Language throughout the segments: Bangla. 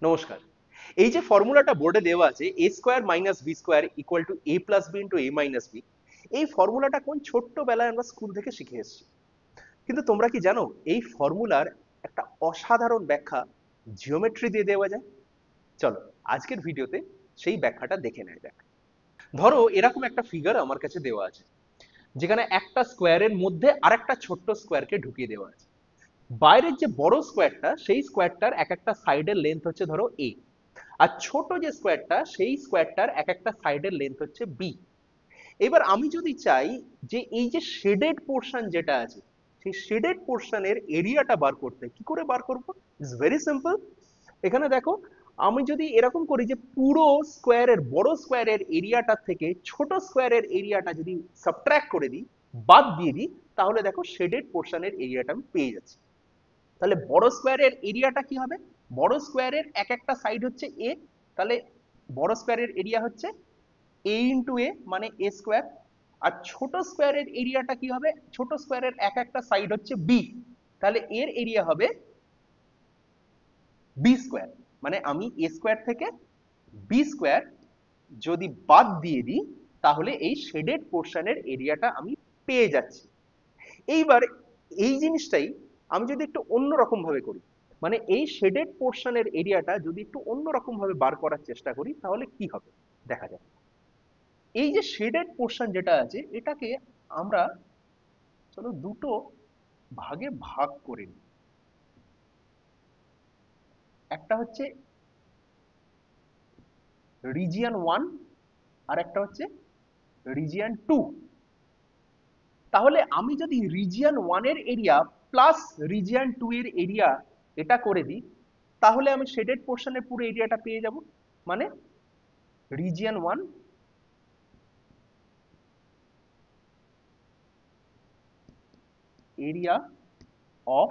নমস্কার। এই যে ফর্মুলাটা বোর্ডে দেওয়া আছে a square minus b square equal to a plus b into a minus b, এই ফর্মুলাটা কোন ছোট্টবেলায় আমরা স্কুল থেকে শিখে এসেছি। কিন্তু তোমরা কি জানো এই ফর্মুলার একটা অসাধারণ ব্যাখ্যা জিওমেট্রি দিয়ে দেওয়া যায়? চলো আজকের ভিডিওতে সেই ব্যাখ্যাটা দেখে নেওয়া যাক। ধরো এরকম একটা ফিগার আমার কাছে দেওয়া আছে, যেখানে একটা স্কোয়ারের মধ্যে আরেকটা ছোট্ট স্কোয়ারকে ঢুকিয়ে দেওয়া আছে। বাইরের যে বড় স্কোয়ারটা সেই স্কোয়ারটার এক একটা সাইডের লেন্থ হচ্ছে ধরো a, আর ছোট যে স্কোয়ারটা সেই স্কোয়ারটার এক একটা সাইডের লেন্থ হচ্ছে বি। এবার আমি যদি চাই যে এই যে শেডেড পোর্শন যেটা আছে সেই শেডেড পোর্শনের এরিয়াটা বার করতে, কি করে বার করব? It's very simple. এখানে দেখো, আমি যদি এরকম করি যে পুরো স্কোয়ারের বড় স্কোয়ারের এরিয়াটা থেকে ছোট স্কোয়ারের এরিয়াটা যদি সাবট্রাক্ট করে দিই, বাদ দিয়ে দিই, তাহলে দেখো শেডেড পোর্শনের এরিয়াটা আমি পেয়ে যাচ্ছি। তাহলে বড় স্কোয়ারের এরিয়াটা কি হবে? বড় স্কোয়ারের এক একটা সাইড হচ্ছে এ, তাহলে বড় স্কোয়ারের এরিয়া হচ্ছে এ ইন্টু এ মানে এ স্কোয়ার। আর ছোট স্কোয়ারের এরিয়াটা কি হবে? ছোট স্কোয়ারের এক একটা সাইড হচ্ছে বি, তাহলে এর এরিয়া হবে বি স্কোয়ার। মানে আমি এ স্কোয়ার থেকে বি স্কোয়ার যদি বাদ দিয়ে দিই, তাহলে এই শেডেড পোর্শনের এরিয়াটা আমি পেয়ে যাচ্ছি। এইবার এই জিনিসটাই আমি যদি একটু অন্যরকম ভাবে করি, মানে এই শেডেড পোর্শনের এরিয়াটা যদি একটু অন্যরকম ভাবে বার করার চেষ্টা করি, তাহলে কি হবে দেখা যাক। এই যে শেডেড পোর্শন যেটা আছে এটাকে আমরা চলো দুটো ভাগে ভাগ করে নিই। একটা হচ্ছে রিজিয়ন 1 আর একটা হচ্ছে রিজিয়ন 2। তাহলে আমি যদি রিজিয়ন 1 এর এরিয়া প্লাস রিজিয়ন 2 এর এরিয়া এটা করে দিই, তাহলে আমি শেডেড পোর্শনের পুরো এরিয়াটা পেয়ে যাব। মানে region 1 area of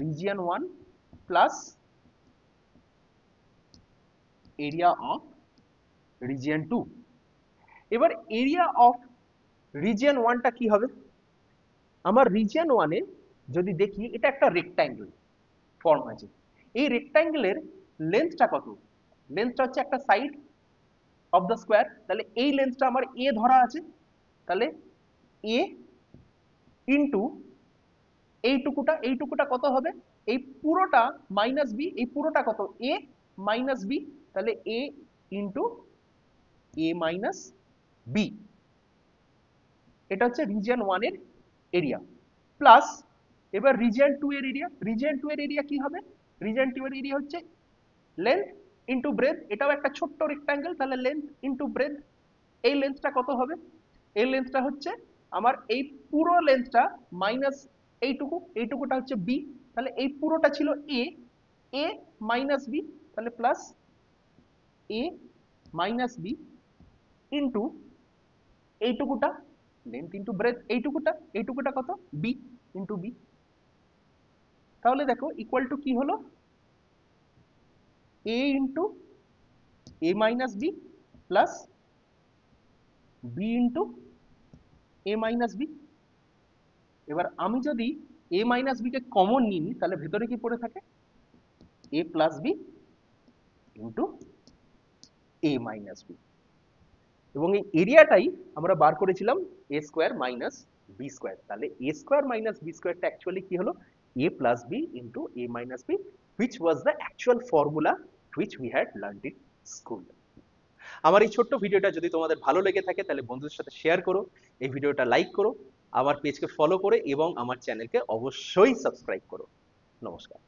region 1 plus area of region 2। এবার এরিয়া অফ রিজিয়ন 1টা কি হবে? আমার রিজিয়ন 1 এ যদি দেখি, এটা একটা রেক্ট্যাঙ্গেল ফর্ম আছে। এই রেক্ট্যাঙ্গেলের লেন্থটা কত? লেন্থটা হচ্ছে একটা সাইড অফ দ্য স্কোয়ার, তাহলে এই লেন্থটা আমার এ ধরা আছে। তাহলে এ ইন্টু এইটুকুটা কত হবে? এই পুরোটা মাইনাস বি, এই পুরোটা কত? এ মাইনাস বি। তাহলে এ ইন্টু এ মাইনাস বি, এটা হচ্ছে রিজিয়ন 1 এর এরিয়া। প্লাস এবার রিজিয়ন 2 এর এরিয়া, রিজিয়ন 2 এর এরিয়া কি হবে? রিজিয়ন 2 এর এরিয়া হচ্ছে লেন্থ ইন্টু ব্রেথ, এটাও একটা ছোট্ট রেক্ট্যাঙ্গেল, তাহলে লেন্থ ইন্টু ব্রেথ। এই লেন্থটা কত হবে? এই লেন্থটা হচ্ছে আমার এই পুরো লেন্থটা মাইনাস এইটুকুটা হচ্ছে বি। তাহলে এই পুরোটা ছিল এ, এ মাইনাস বি, তাহলে plus A minus B into এইটুকুটা লেন্থ ইন্টু ব্রেথ, এইটুকুটা কত? B into B. তাহলে দেখো ইকুয়াল টু কি হলো? A into A minus B plus B into A minus B. এবার আমি যদি এ মাইনাস বি কে কমন নিই, তাহলে ভেতরে কি পড়ে থাকে? A plus B into A minus B. এবং এই এরিয়াটাই আমরা বার করেছিলাম A square minus B square. তাহলে এ স্কোয়ার মাইনাস বি স্কোয়ারটা অ্যাকচুয়ালি কি হলো? A plus B into A minus B, which was the actual formula which we had learned in school. আমার এই ছোট্ট ভিডিওটা যদি তোমাদের ভালো লেগে থাকে, তাহলে বন্ধুদের সাথে শেয়ার করো, এই ভিডিওটা লাইক করো, আমার পেজকে ফলো করে এবং আমার চ্যানেলকে অবশ্যই সাবস্ক্রাইব করো। নমস্কার।